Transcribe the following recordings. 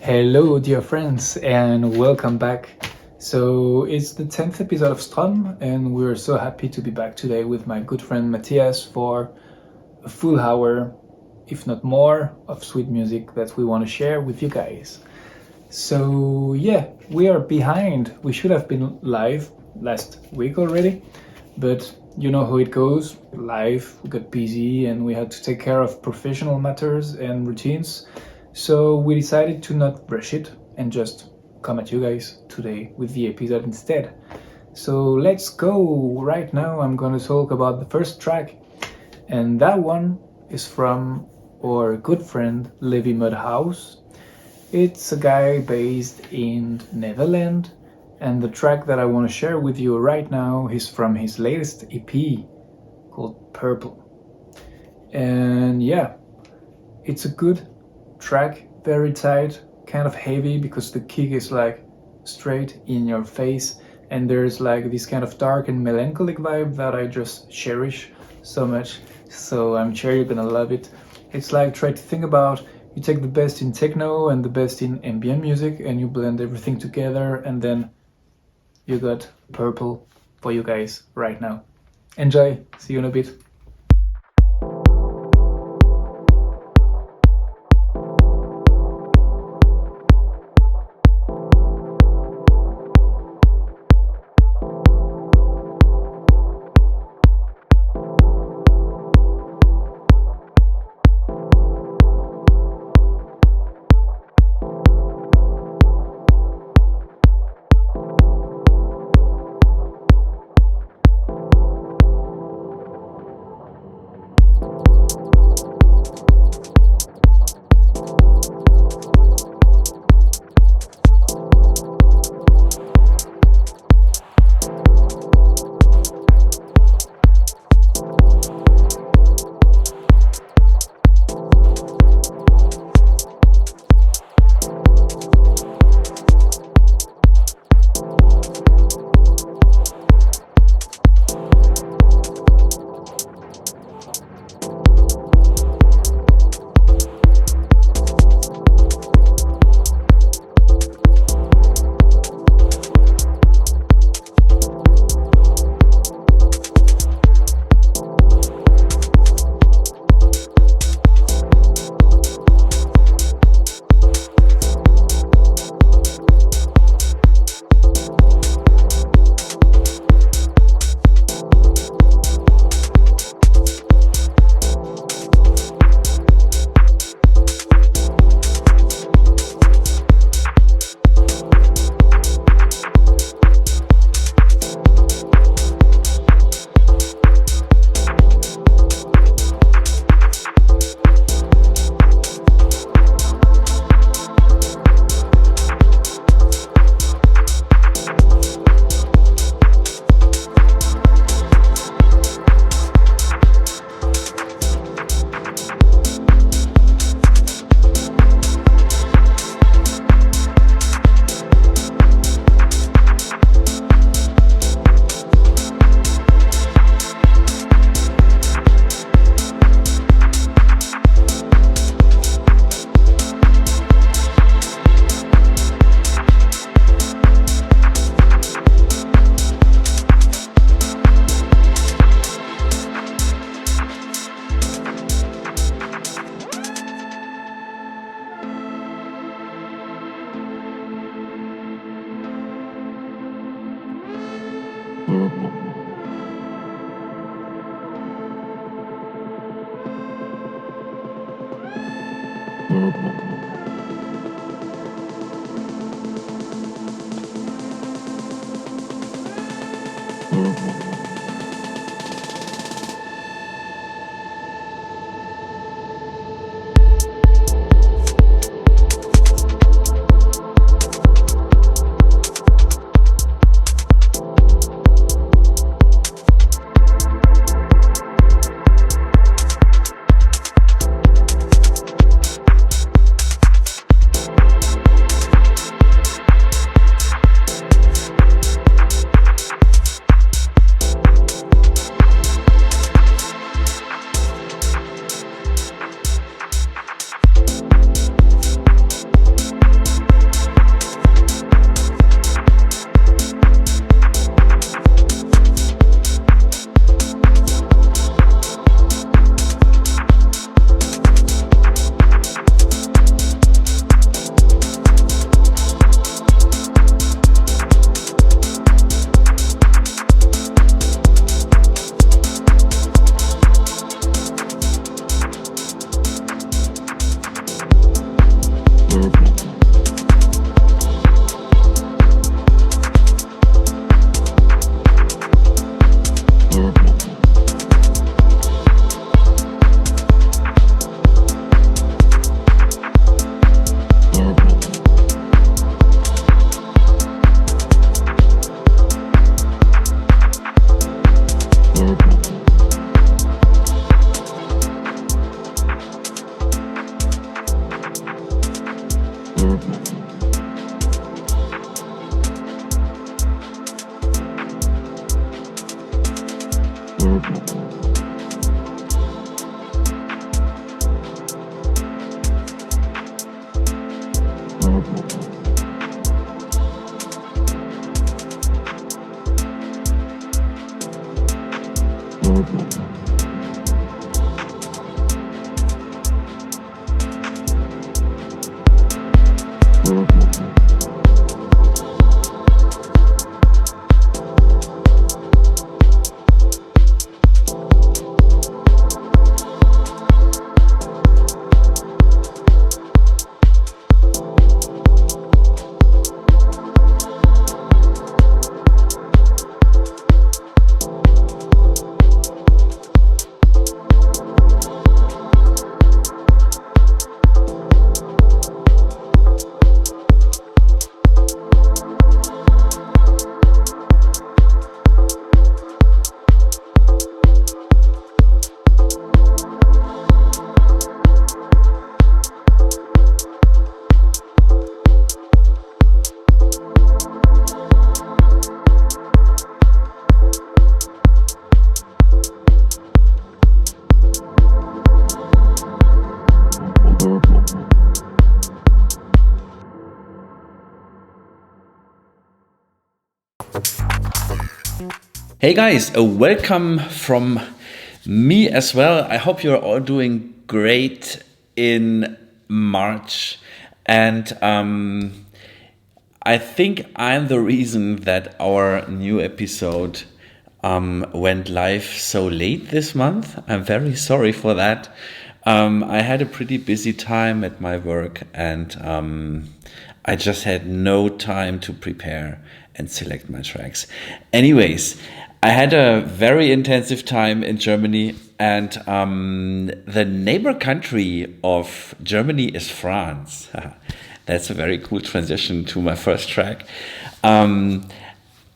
Hello dear friends and welcome back. So it's the 10th episode of STRØM and we're so happy to be back today with my good friend Matthias for a full hour, if not more, of sweet music that we want to share with you guys. So yeah, we are behind. We should have been live last week already, but you know how it goes. Live, we got busy and we had to take care of professional matters and routines. So we decided to not rush it and just come at you guys today with the episode instead. So let's go. Right now I'm going to talk about the first track, and that one is from our good friend Levi Mudhouse. It's a guy based in Netherlands, and the track that I want to share with you right now is from his latest EP called Purple. And yeah, it's a good track, very tight, kind of heavy because the kick is like straight in your face, and there's like this kind of dark and melancholic vibe that I just cherish so much. So I'm sure you're gonna love it. It's like, try to think about, you take the best in techno and the best in ambient music and you blend everything together, and then you got Purple for you guys right now. Enjoy, see you in a bit. Hey guys, welcome from me as well. I hope you're all doing great in March. And I think I'm the reason that our new episode went live so late this month. I'm very sorry for that. I had a pretty busy time at my work and I just had no time to prepare and select my tracks. Anyways, I had a very intensive time in Germany, and the neighbor country of Germany is France. That's a very cool transition to my first track. And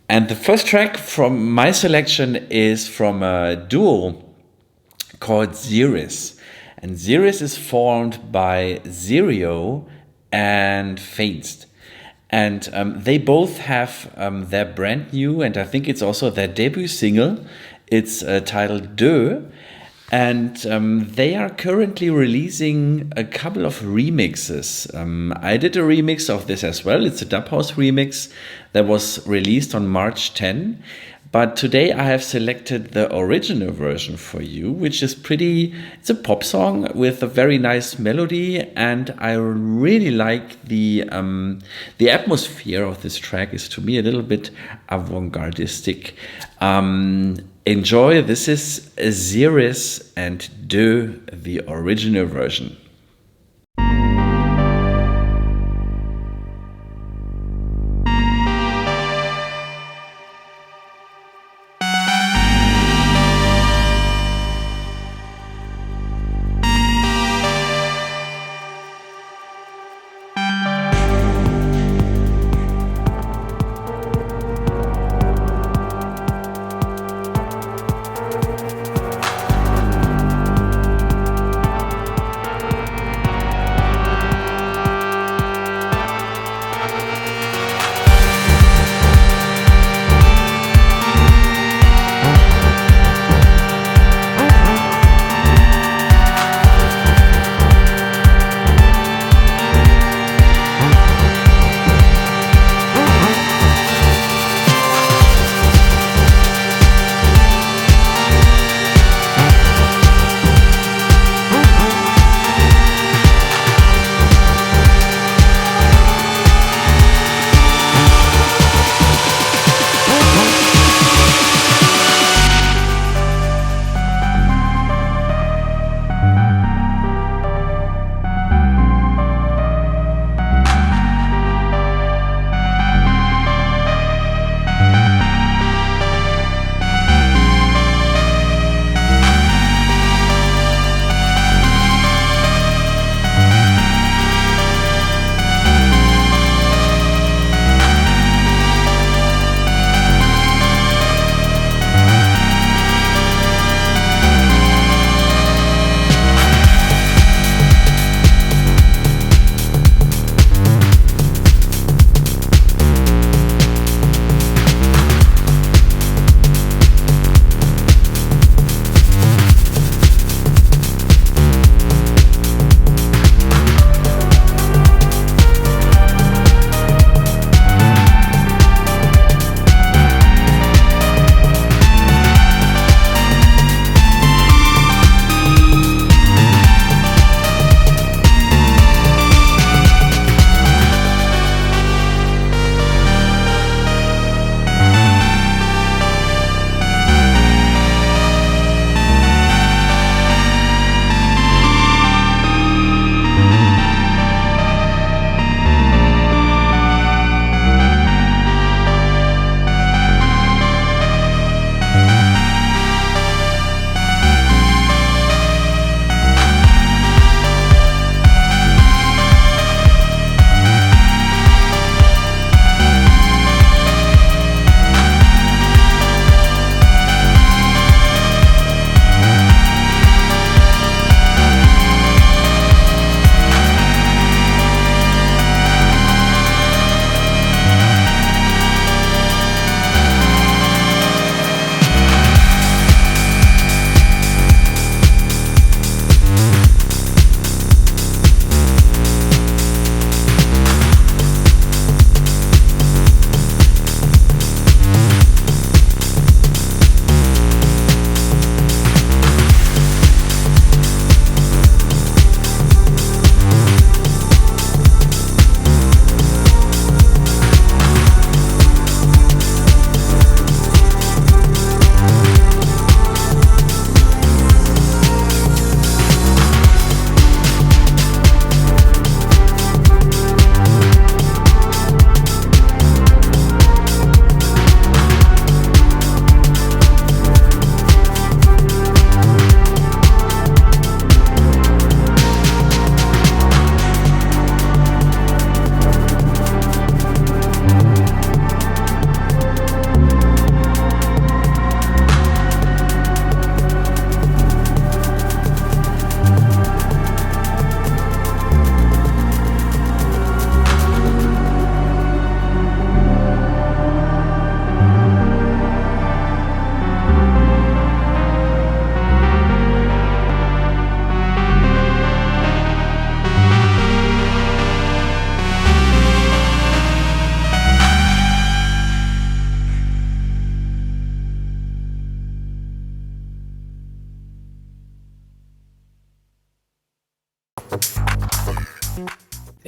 the first track from my selection is from a duo called Ziris. And Ziris is formed by Zirio and Feinst. And they both have their brand new, and I think it's also their debut single. It's titled Deux. And they are currently releasing a couple of remixes. I did a remix of this as well. It's a Dubhouse remix that was released on March 10. But today I have selected the original version for you, which is it's a pop song with a very nice melody, and I really like the atmosphere of this track is to me a little bit avant-gardistic. Enjoy, this is Ziris and Deux, the original version.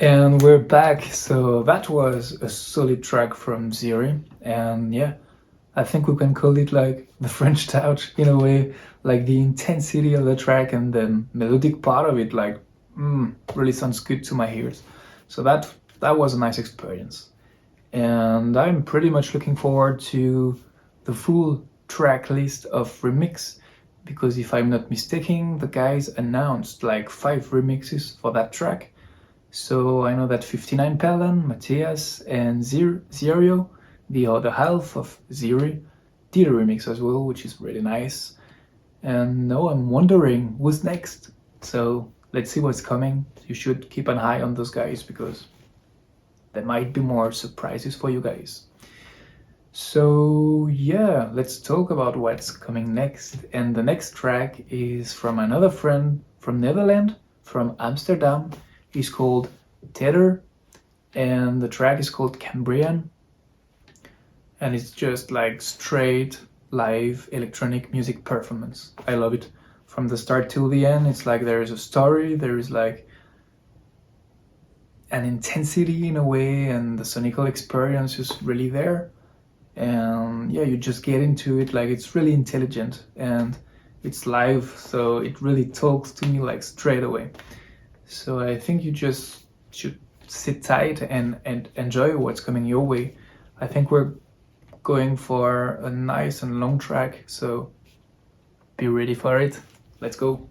And we're back. So that was a solid track from Ziris. And yeah, I think we can call it like the French touch in a way, like the intensity of the track and the melodic part of it, like really sounds good to my ears. So that was a nice experience. And I'm pretty much looking forward to the full track list of remix, because if I'm not mistaken, the guys announced like 5 remixes for that track. So I know that 59 Perlen, Matthias, and Zirio, the other half of Ziris, did a remix as well, which is really nice. And now I'm wondering who's next. So let's see what's coming. You should keep an eye on those guys because there might be more surprises for you guys. So yeah, let's talk about what's coming next. And the next track is from another friend from Netherlands, from Amsterdam. He's called Tether, and the track is called Cambrian. And it's just like straight live electronic music performance. I love it. From the start till the end, it's like there is a story, there is like an intensity in a way, and the sonical experience is really there. And yeah, you just get into it, like it's really intelligent and it's live, so it really talks to me like straight away. So I think you just should sit tight and enjoy what's coming your way. I think we're going for a nice and long track, so be ready for it. Let's go.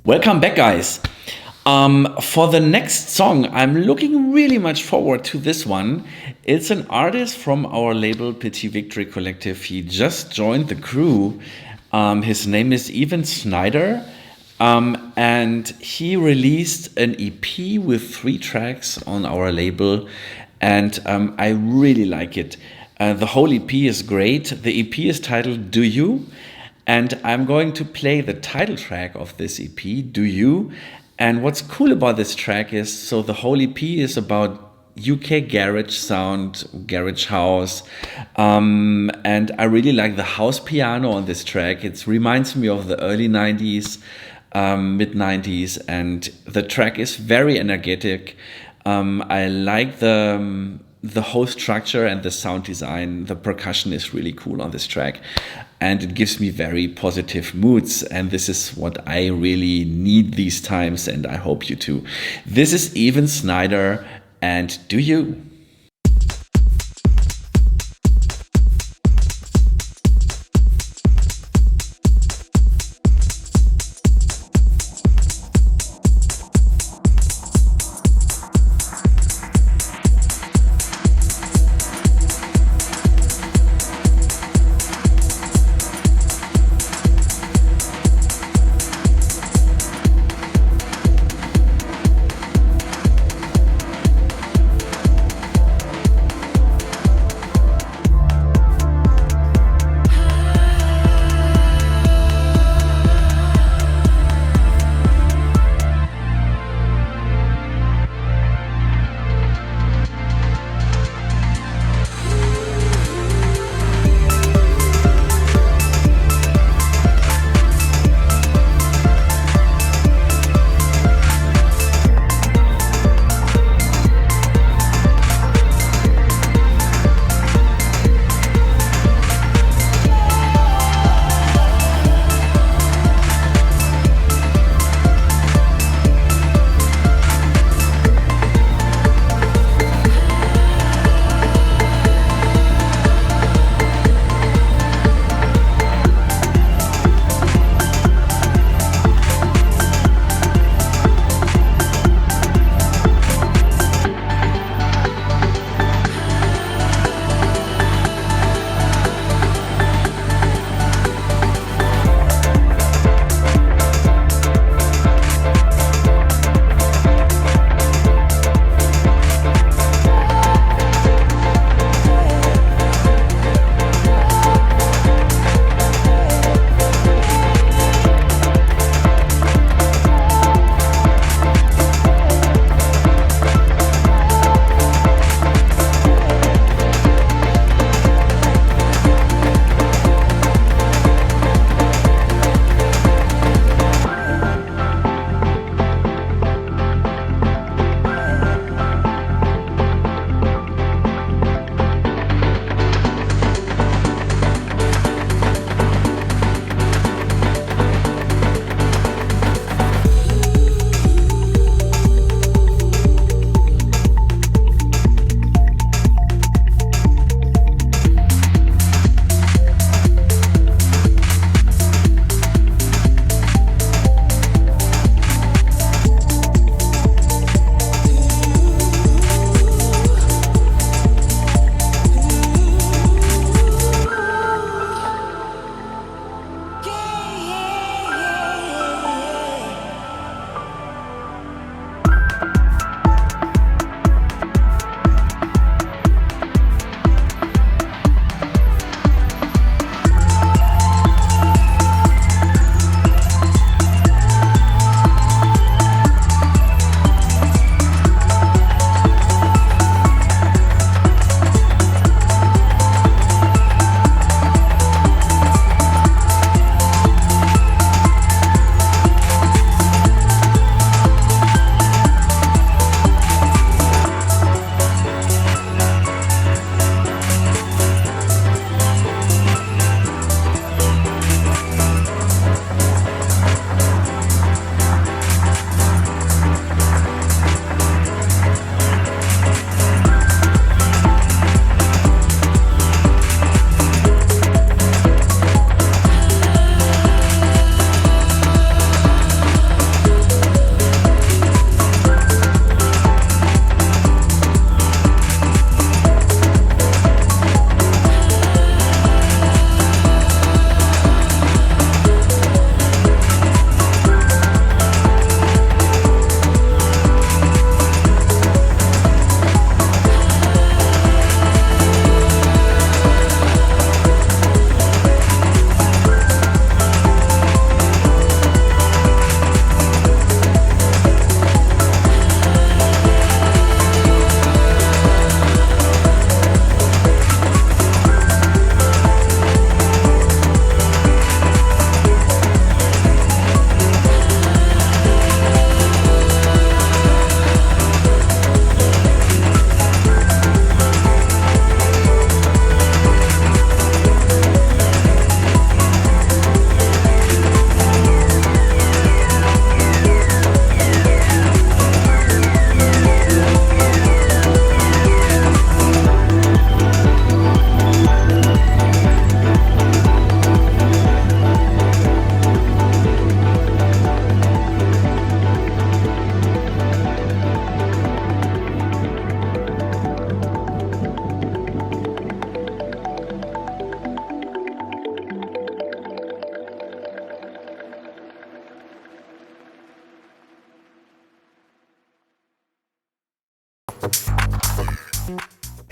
Welcome back, guys. For the next song, I'm looking really much forward to this one. It's an artist from our label Petite Victory Collective. He just joined the crew. His name is Evan Snyder. And he released an EP with 3 tracks on our label. And I really like it. The whole EP is great. The EP is titled Do You? And I'm going to play the title track of this EP, Do You? And what's cool about this track is, so the whole EP is about UK garage sound, garage house. And I really like the house piano on this track. It reminds me of the early 90s, mid 90s. And the track is very energetic. I like the whole structure and the sound design. The percussion is really cool on this track. And it gives me very positive moods. And this is what I really need these times. And I hope you too. This is Evan Snyder and Do You?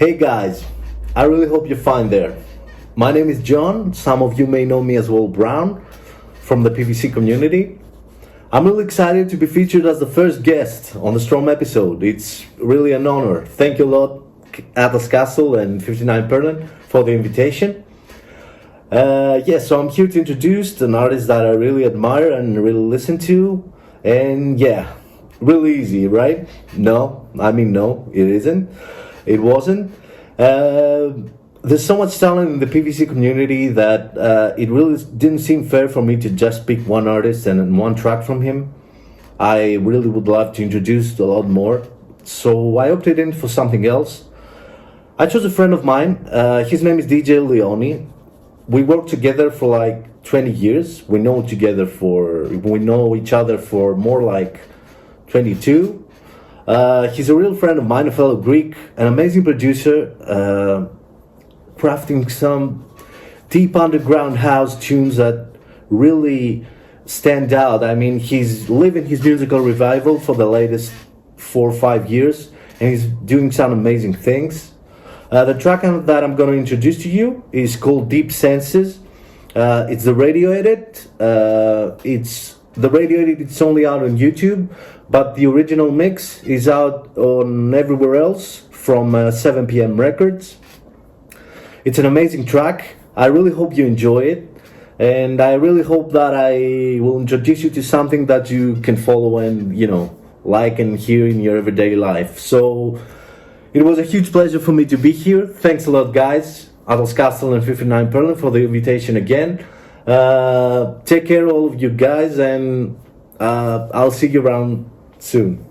Hey guys, I really hope you're fine there. My name is John, some of you may know me as well Brown, from the PVC community. I'm really excited to be featured as the first guest on the STRØM episode. It's really an honor. Thank you a lot, Atlas Castle and 59 Perlen, for the invitation. So I'm here to introduce an artist that I really admire and really listen to. And yeah, really easy, right? No, it isn't. It wasn't. There's so much talent in the PVC community that it really didn't seem fair for me to just pick one artist and one track from him. I really would love to introduce a lot more, so I opted in for something else. I chose a friend of mine. His name is DJ Leone. We worked together for like 20 years. We know each other for more like 22. He's a real friend of mine, a fellow Greek, an amazing producer, crafting some deep underground house tunes that really stand out. I mean, he's living his musical revival for the latest 4 or 5 years, and he's doing some amazing things. The track that I'm going to introduce to you is called Deep Senses. It's the radio edit. It's only out on YouTube, but the original mix is out on everywhere else from 7 PM Records. It's an amazing track. I really hope you enjoy it, and I really hope that I will introduce you to something that you can follow and, like and hear in your everyday life. So it was a huge pleasure for me to be here. Thanks a lot, guys. Atlas Castle and 59 Perlen for the invitation again. Take care, all of you guys, and I'll see you around soon.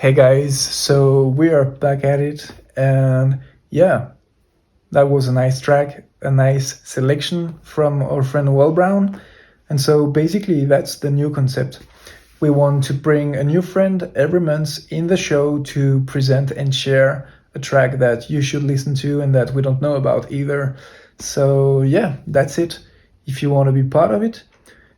Hey guys, so we are back at it, and yeah, that was a nice track, a nice selection from our friend Will Brown. And so basically that's the new concept. We want to bring a new friend every month in the show to present and share a track that you should listen to and that we don't know about either. So yeah, that's it. If you want to be part of it,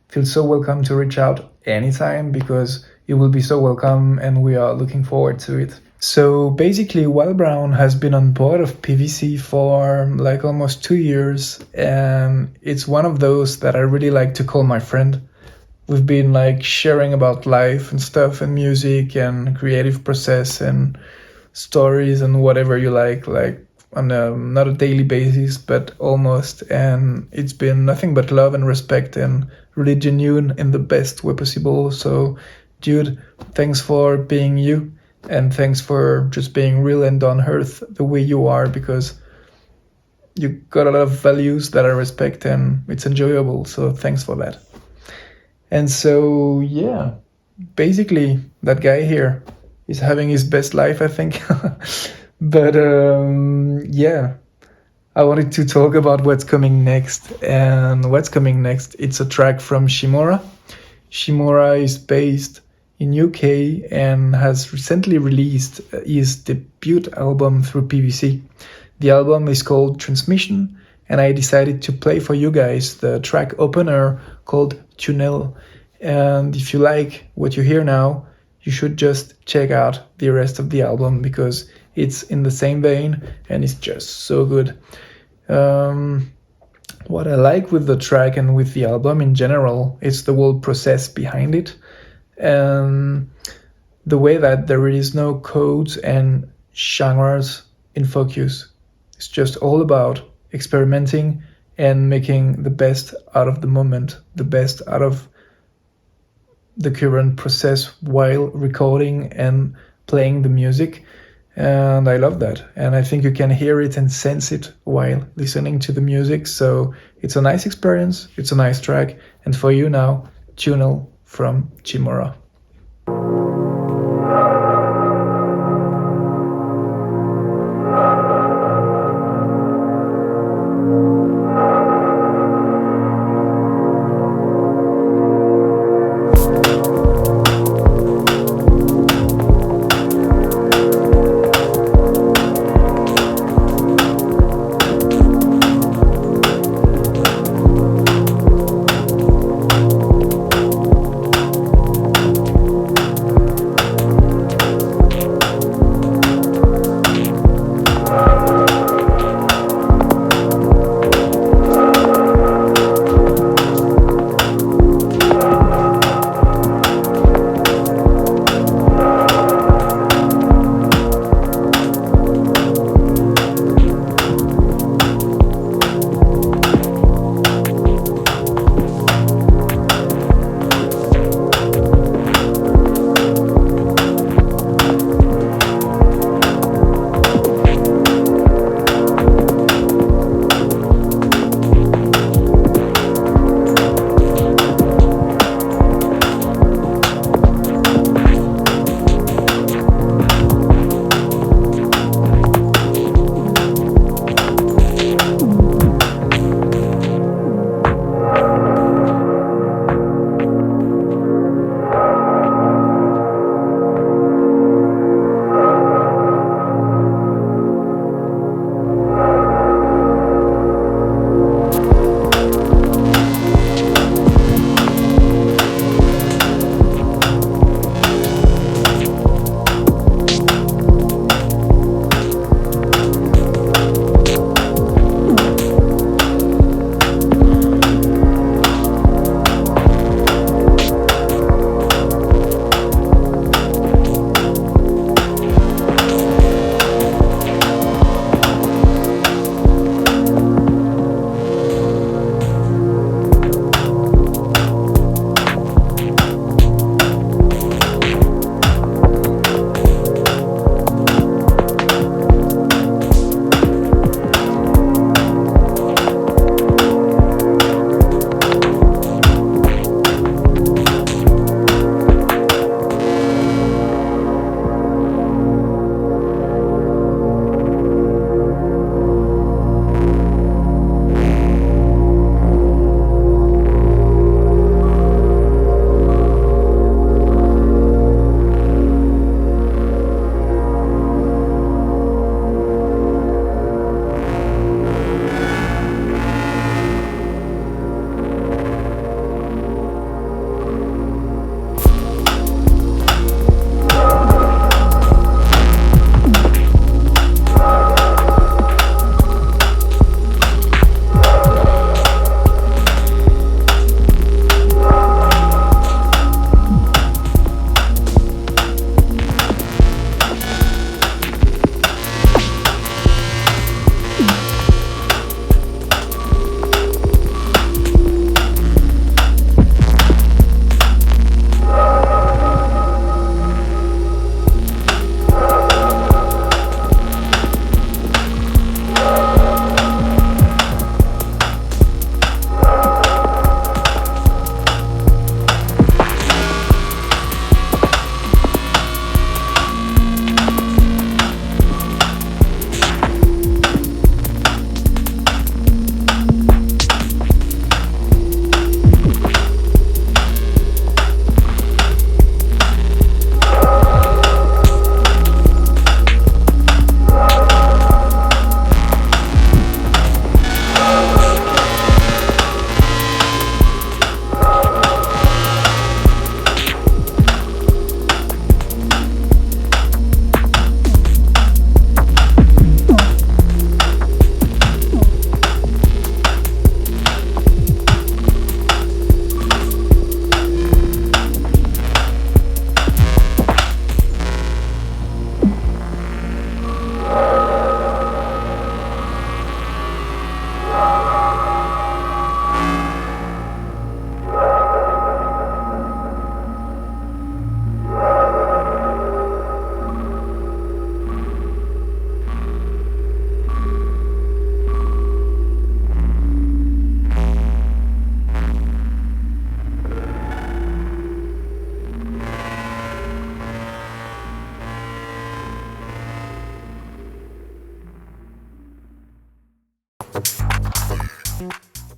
feel so welcome to reach out anytime, because you will be so welcome and we are looking forward to it. So basically, Will Brown has been on board of PVC for like almost 2 years, and it's one of those that I really like to call my friend. We've been like sharing about life and stuff and music and creative process and stories and whatever you like on a not a daily basis, but almost. And it's been nothing but love and respect and really genuine in the best way possible. So dude, thanks for being you, and thanks for just being real and down earth the way you are, because you got a lot of values that I respect and it's enjoyable. So thanks for that. And so yeah, basically that guy here is having his best life, I think. But yeah, I wanted to talk about what's coming next. And what's coming next, it's a track from Shimura. Shimura is based in UK and has recently released his debut album through PVC. The album is called Transmission, and I decided to play for you guys the track opener called Tunnel. And if you like what you hear now, you should just check out the rest of the album, because it's in the same vein and it's just so good. What I like with the track and with the album in general is the whole process behind it, and the way that there is no codes and genres in focus. It's just all about experimenting and making the best out of the moment, the best out of the current process while recording and playing the music. And I love that. And I think you can hear it and sense it while listening to the music. So it's a nice experience. It's a nice track. And for you now, Tunnel from Shimura.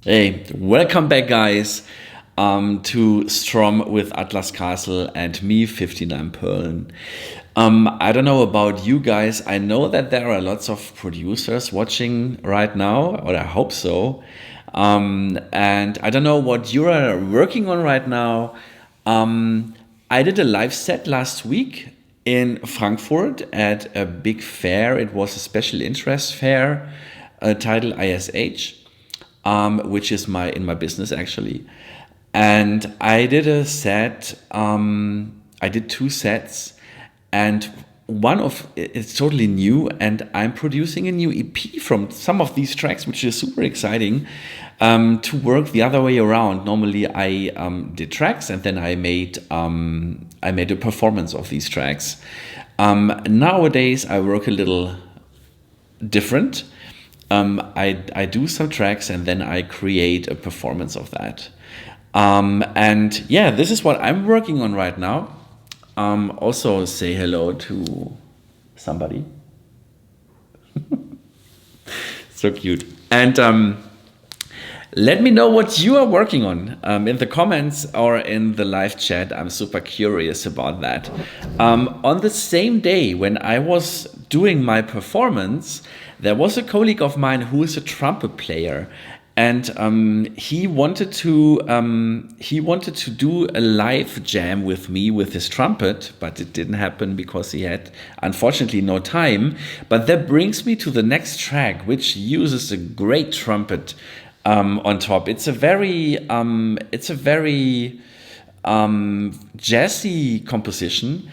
Hey, welcome back, guys, to STRØM with Atlas Castle and me, 59 Perlen. I don't know about you guys. I know that there are lots of producers watching right now, or I hope so. And I don't know what you are working on right now. I did a live set last week in Frankfurt at a big fair. It was a special interest fair titled ISH, which is in my business actually. And I did a set. I did 2 sets, and one of it's totally new. And I'm producing a new EP from some of these tracks, which is super exciting. To work the other way around. Normally, I did tracks, and then I made a performance of these tracks. Nowadays, I work a little different. I do some tracks and then I create a performance of that. And yeah, this is what I'm working on right now. Also say hello to somebody. So cute. And let me know what you are working on in the comments or in the live chat. I'm super curious about that. On the same day when I was doing my performance, there was a colleague of mine who is a trumpet player, and he wanted to do a live jam with me with his trumpet, but it didn't happen because he had unfortunately no time. But that brings me to the next track, which uses a great trumpet on top. It's a very jazzy composition.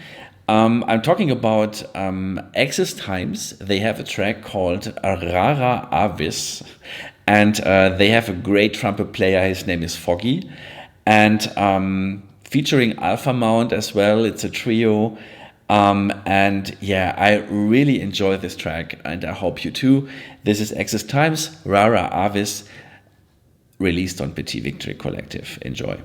I'm talking about Axis Times. They have a track called Rara Avis, and they have a great trumpet player. His name is Foggy, and featuring Alpha Mount as well. It's a trio. And yeah, I really enjoy this track, and I hope you too. This is Axis Times, Rara Avis, released on Petite Victory Collective. Enjoy.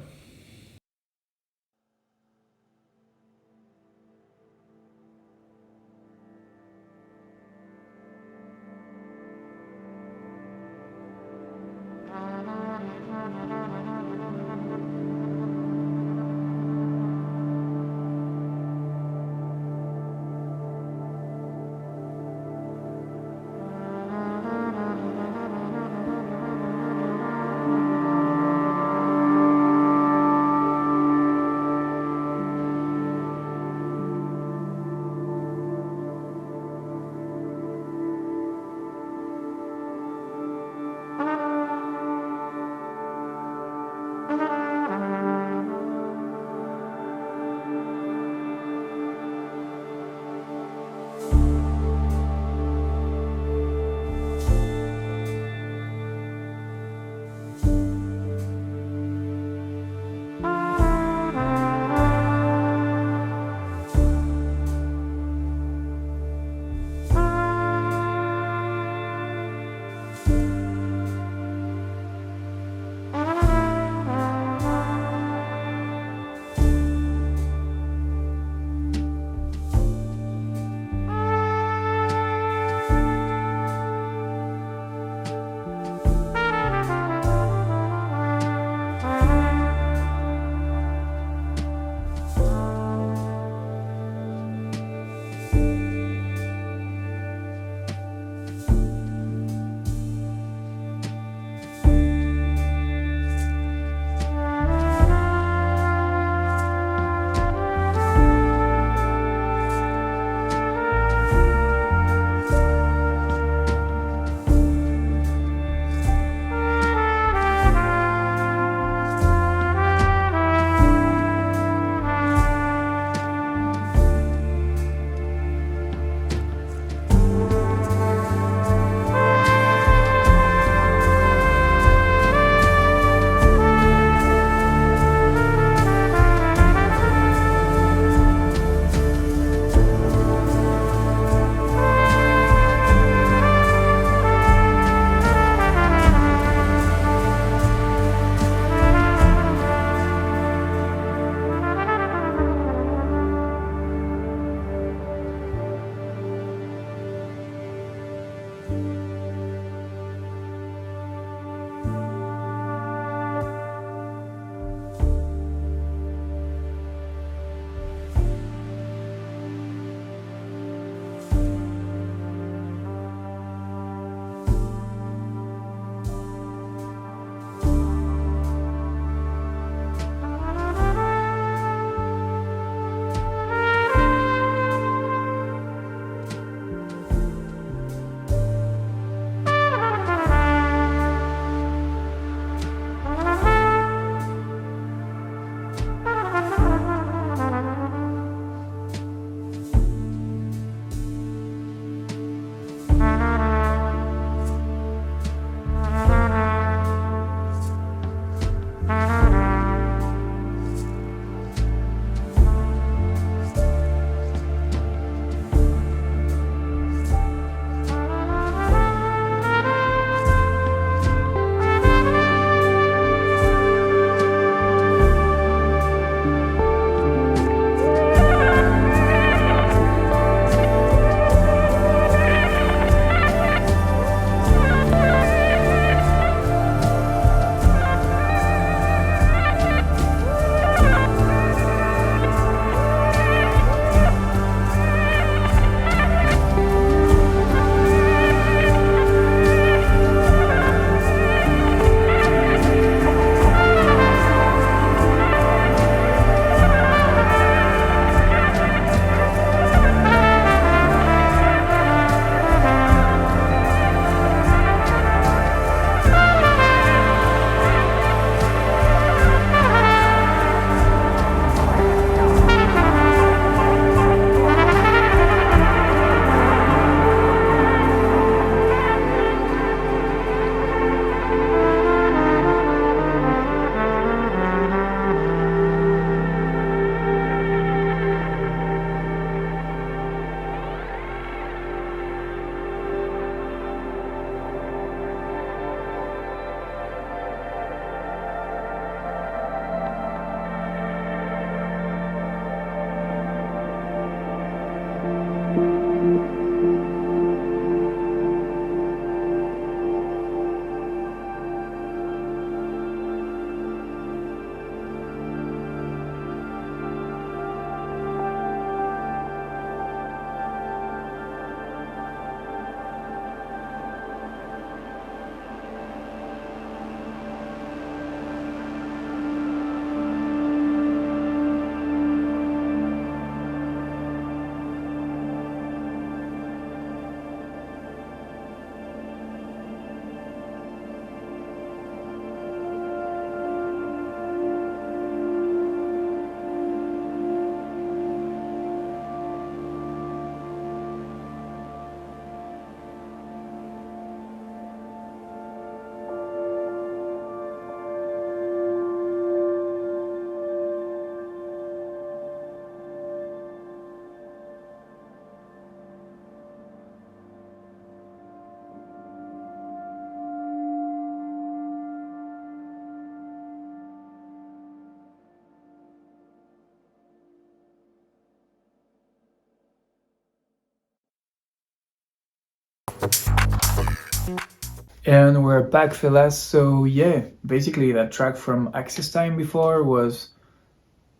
And we're back, fellas. So yeah, basically that track from Access Time before was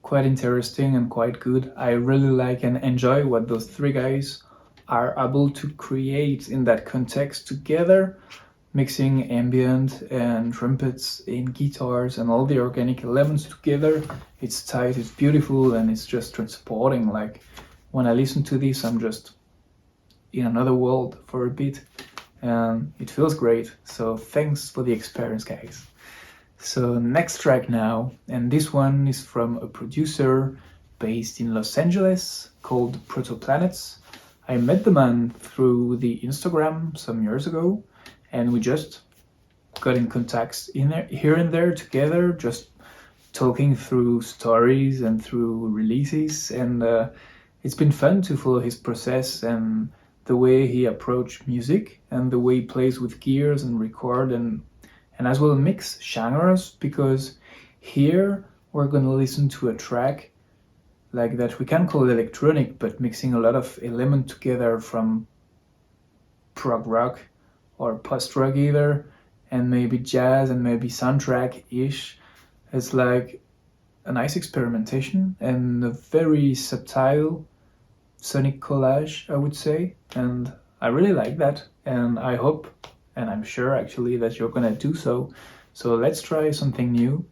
quite interesting and quite good. I really like and enjoy what those three guys are able to create in that context together, mixing ambient and trumpets in guitars and all the organic elements together. It's tight, it's beautiful, and it's just transporting. Like when I listen to this, I'm just in another world for a bit, and it feels great. So thanks for the experience, guys. So next track now, and this one is from a producer based in Los Angeles called Protoplanets. I met the man through the Instagram some years ago, and we just got in contact here and there together, just talking through stories and through releases, and it's been fun to follow his process and the way he approached music and the way he plays with gears and record and as well mix genres, because here we're gonna listen to a track like that we can call electronic, but mixing a lot of elements together from prog rock or post-rock either, and maybe jazz and maybe soundtrack-ish. It's like a nice experimentation and a very subtle sonic collage, I would say, and I really like that, and I hope, and I'm sure actually, that you're gonna do so. So let's try something new,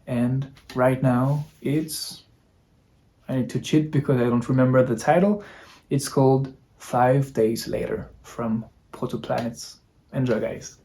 and right now I need to cheat because I don't remember the title. It's called 5 Days Later from Protoplanets. Enjoy, guys.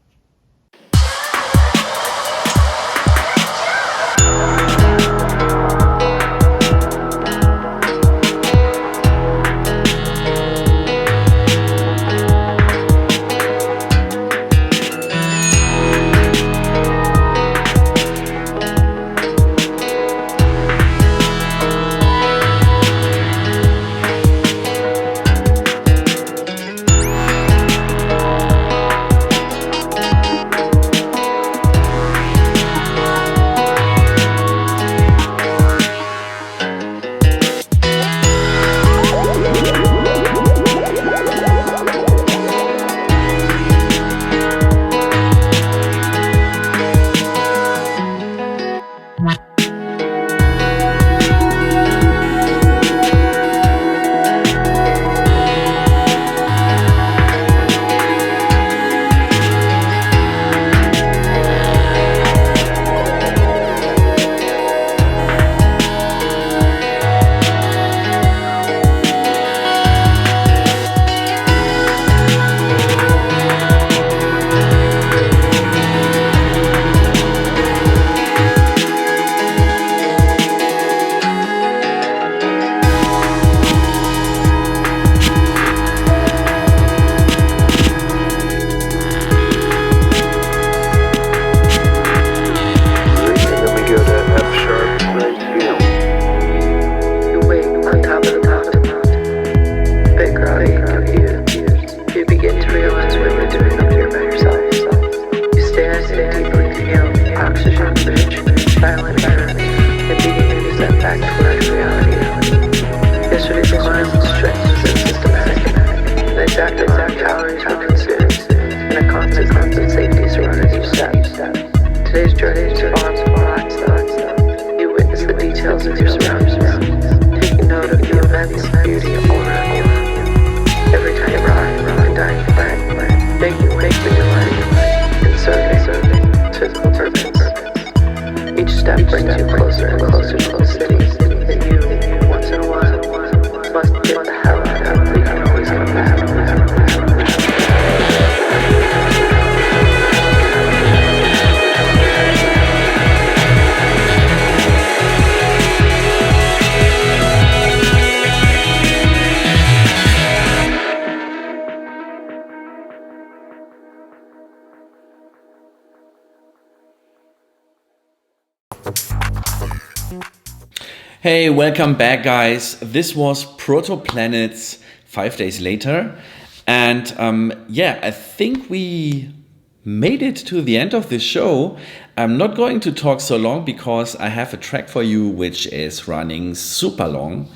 Hey, welcome back, guys. This was Protoplanets 5 Days Later. And yeah, I think we made it to the end of this show. I'm not going to talk so long because I have a track for you which is running super long.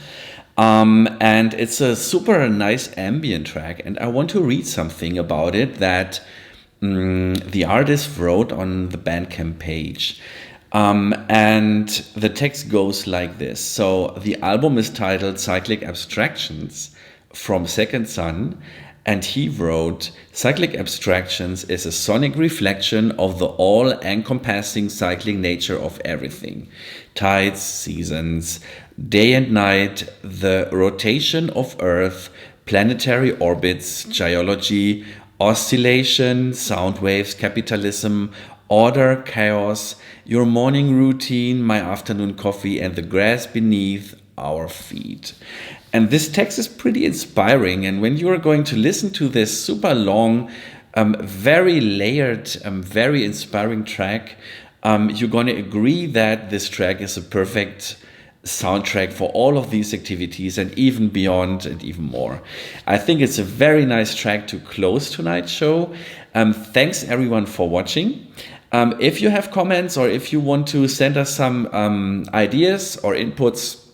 And it's a super nice ambient track. And I want to read something about it that the artist wrote on the Bandcamp page. And the text goes like this. So the album is titled Cyclic Abstractions from Second Sun. And he wrote, Cyclic Abstractions is a sonic reflection of the all-encompassing cyclic nature of everything. Tides, seasons, day and night, the rotation of Earth, planetary orbits, geology, oscillation, sound waves, capitalism, order, chaos, your morning routine, my afternoon coffee, and the grass beneath our feet. And this text is pretty inspiring. And when you are going to listen to this super long, very layered, very inspiring track, you're going to agree that this track is a perfect soundtrack for all of these activities and even beyond and even more. I think it's a very nice track to close tonight's show. Thanks everyone for watching. If you have comments or if you want to send us some ideas or inputs,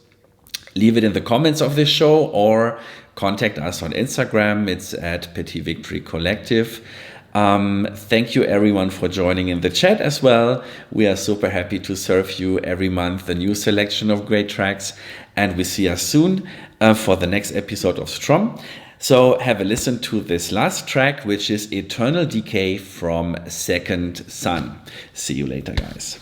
leave it in the comments of this show or contact us on Instagram. It's at Petite Victory Collective. Thank you everyone for joining in the chat as well. We are super happy to serve you every month a new selection of great tracks, and we see us soon for the next episode of STRØM. So have a listen to this last track, which is Eternal Decay from Second Sun. See you later, guys.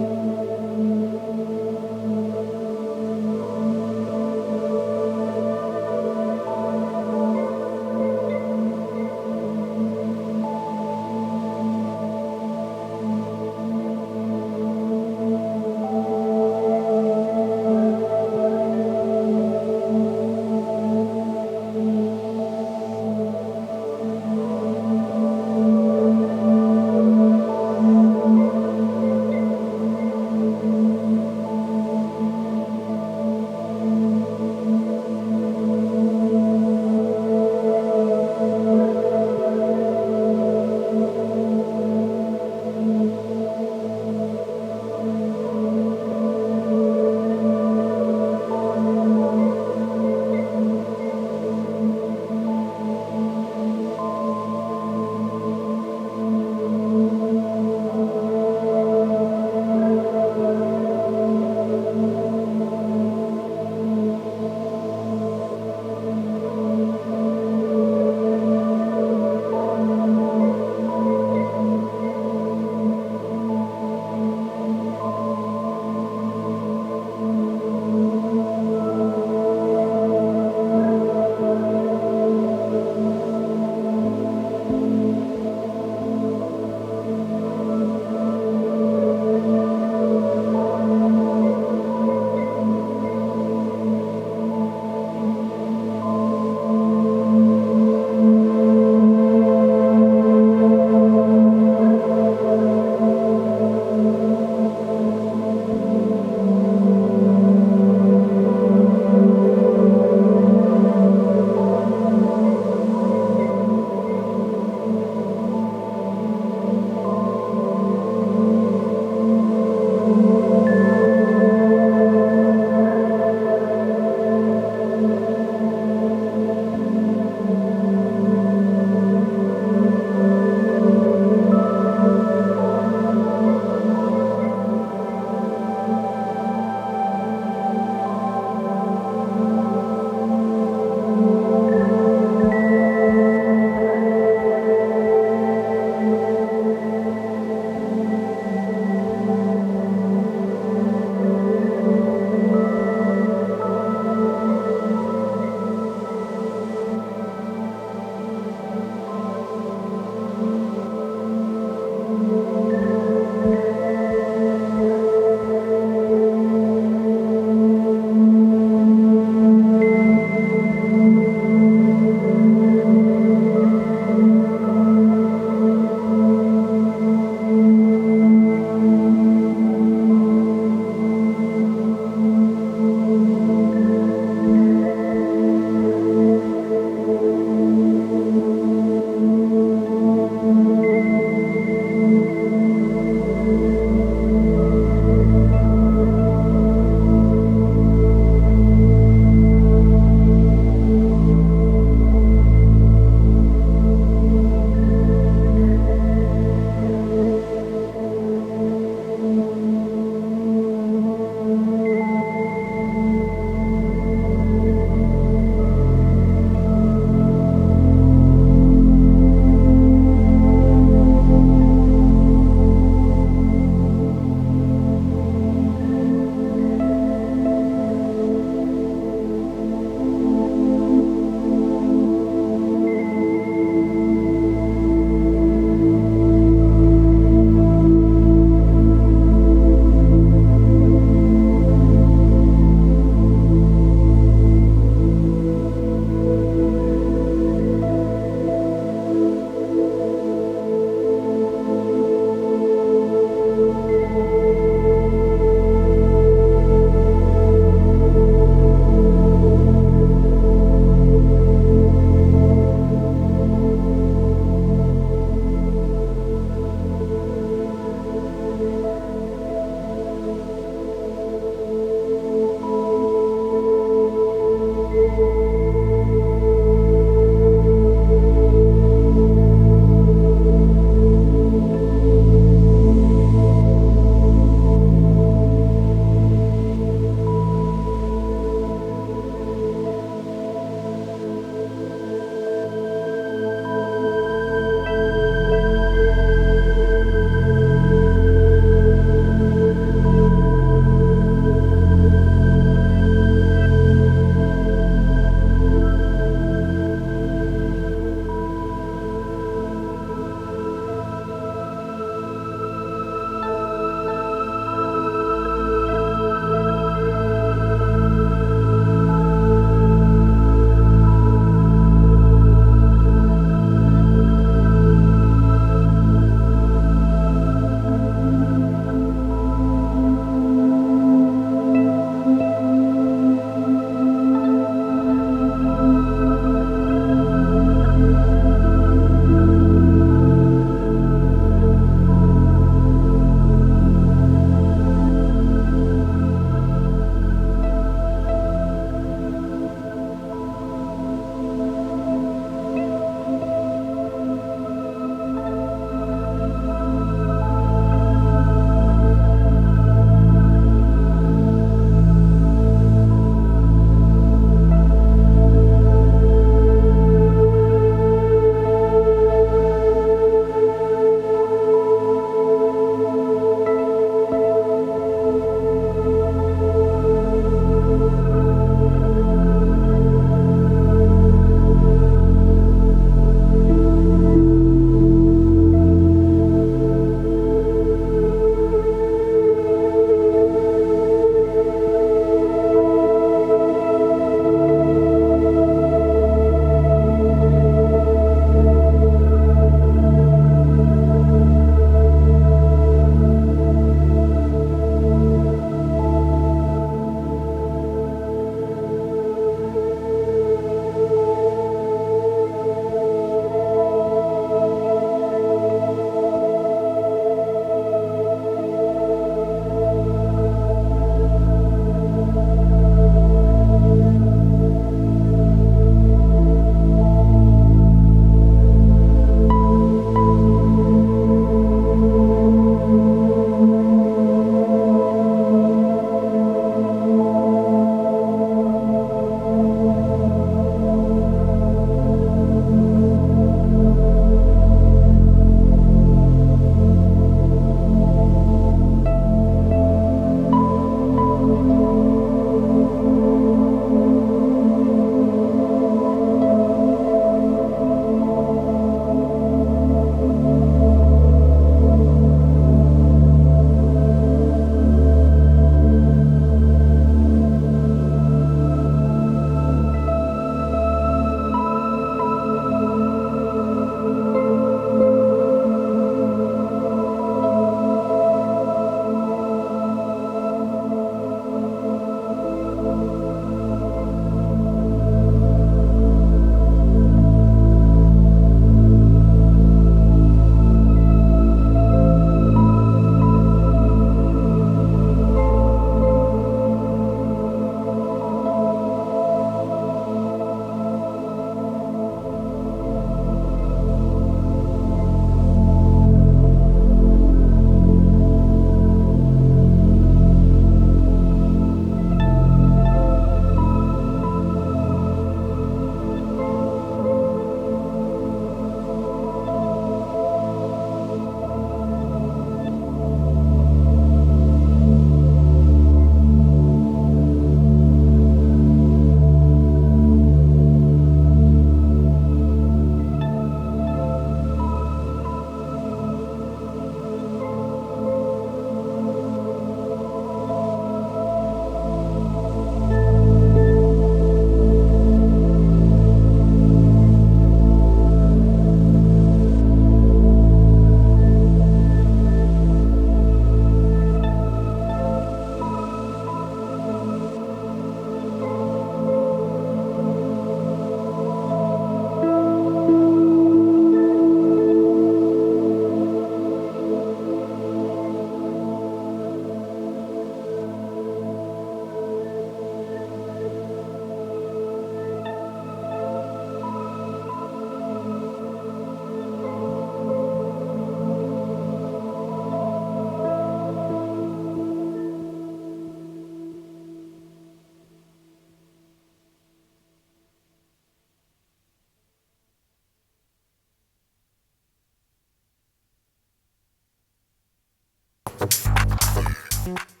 Bye.